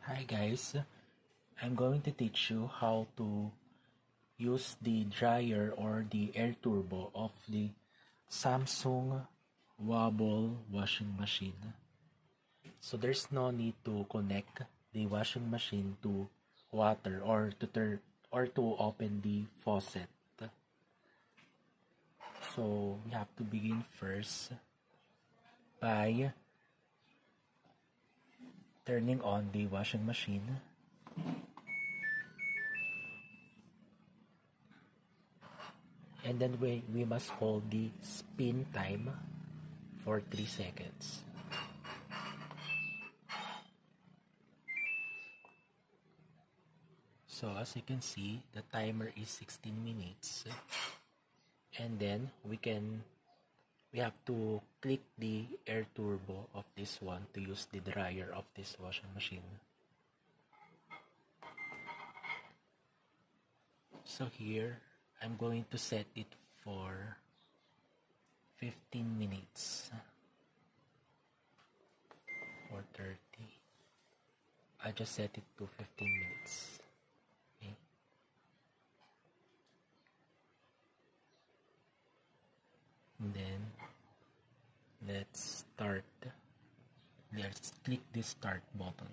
Hi guys, I'm going to teach you how to use the dryer or the air turbo of the Samsung Wobble washing machine. So there's no need to connect the washing machine to water or to open the faucet. So we have to begin first by turning on the washing machine. And then we must hold the spin time for 3 seconds. So as you can see, the timer is 16 minutes. And then we have to click the air turbo of this one to use the dryer of this washing machine. So here, I'm going to set it for 15 minutes or 30. I just set it to 15 minutes. Okay. And then let's start. Let's click the start button.